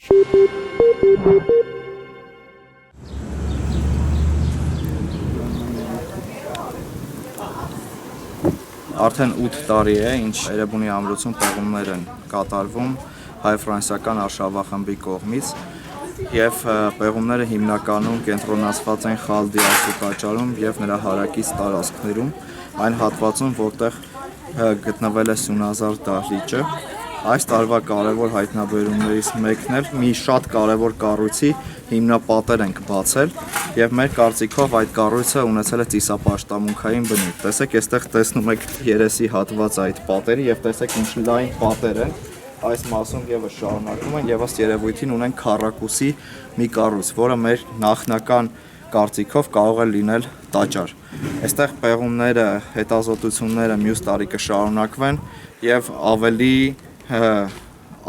Արդեն 8 տարի է, ինչ Էրեբունի ամրոցում պեղումներ են կատարվում հայ-ֆրանսիական արշավախմբի կողմից և պեղումները հիմնականում կենտրոնացված են Խալդի աստուծատճարում և նրա հարակից տարածքներում, այն հատվածում, որտեղ գտնվել է Սյունազար դահլիճը։ Այս տարվա կարևոր հայտնաբերումներից մեկն էլ մի շատ կարևոր կառույցի հիմնապատեր ենք բացել և մեր կարծիքով այդ կառույցը ունեցել է ծիսապաշտամունքային բնույթ։ Տեսեք, այստեղ տեսնում եք երեսի հատված այդ պատերի և տեսեք ինչ լայն պատեր են, այս մասում ևս շարունակում են և ըստ երևույթին ունեն քառակուսի մի կառույց, որը մեր նախնական կարծիքով կարող է լինել տաճար։ Այստեղ պեղումները, հետազոտությունները մյուս տարի կշարունակվեն և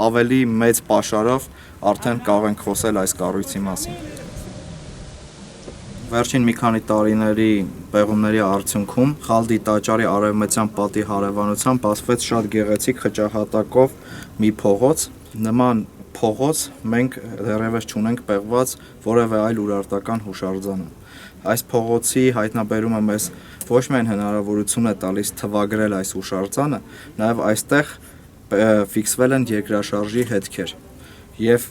ավելի մեծ պաշարով արդեն կարող ենք խոսել այս կառույցի մասին։ Վերջին մի քանի տարիների պեղումների արդյունքում Խալդի տաճարի արևմտյան պատի հարևանությամբ բացվեց շատ գեղեցիկ խճահատակով մի փողոց։ Նման փողոց մենք դեռևս չունենք պեղված որևէ այլ urարտական հուշարձանում։ Այս փողոցի հայտնաբերումը մեզ ոչ միայն հնարավորություն է տալիս թվագրել այս հուշարձանը, նաև այստեղ ֆիքսվել են երկրաշարժի հետքեր և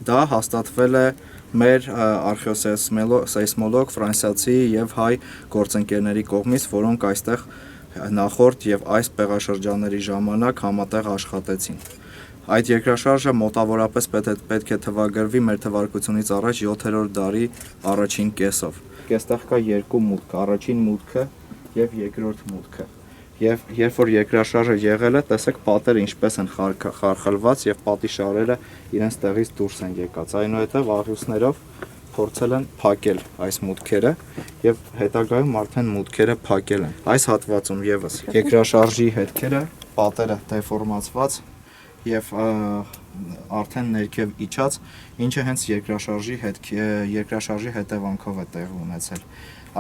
դա հաստատվել է մեր արխեոսեյսմոլոգ ֆրանսիացի և հայ գործընկերների կողմից, որոնք այստեղ նախորդ և այս պեղաշրջանների ժամանակ համատեղ աշխատեցին։ Այդ երկրաշարժը մոտավորապես պետք է թվագրվի մեր թվարկությունից առաջ 7-րդ դարի առաջին կեսով։ Այստեղ կա երկու մուտք, առաջին մուտքը և երկրորդ մուտքը։ Եվ երբ որ երկրաշարժը եղել է, տեսեք պատերը ինչպես են խարխլված և պատի շարերը իրենց տեղից դուրս են եկած, այնուհետև աղյուսներով փորձել են փակել այս մուտքերը և հետագայում արդեն մուտքերը փակել են։ Այս հատվածում ևս երկրաշարժի հետքերը, պատերը դեֆորմացված և արդեն ներքև իջած, ինչը հենց երկրաշարժի հետևանքով է տեղի ունեցել։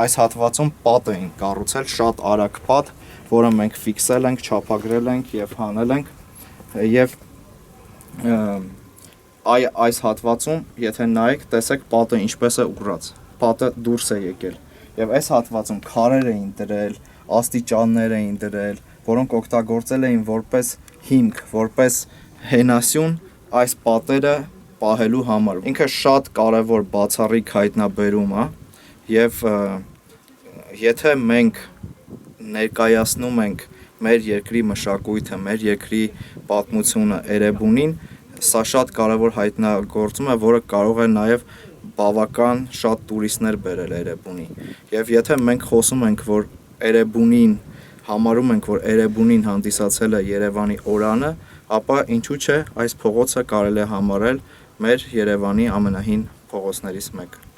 Այս հատվածում պատ էին կառուցել, շատ արագ պատ, որը մենք ֆիքսել ենք, չափագրել ենք և հանել ենք և այս հատվածում, եթե նայեք, տեսեք պատը ինչպես է ուռած, պատը դուրս է եկել և այս հատվածում քարեր էին դրել, աստիճաններ էին դրել, որոնք օգտագործել էին որպես հիմք, որպես հենասյուն այս պատերը պահելու համար։ Ինքը շատ կարևոր բացառիկ հայտնաբերում է և եթե մենք ներկայացնում ենք մեր երկրի մշակույթը, մեր երկրի պատմությունը Էրեբունին, սա շատ կարևոր հայտնագործում է, որը կարող է նաև բավական շատ տուրիստներ բերել Էրեբունի։ Եվ եթե մենք խոսում ենք, որ Էրեբունին համարում ենք, որ Էրեբունին հանդիսացել է Երևանի օրանը, ապա ինչու՞ չէ այս փողոցը կարելի է համարել մեր Երևանի ամենահին փողոցներից մեկը։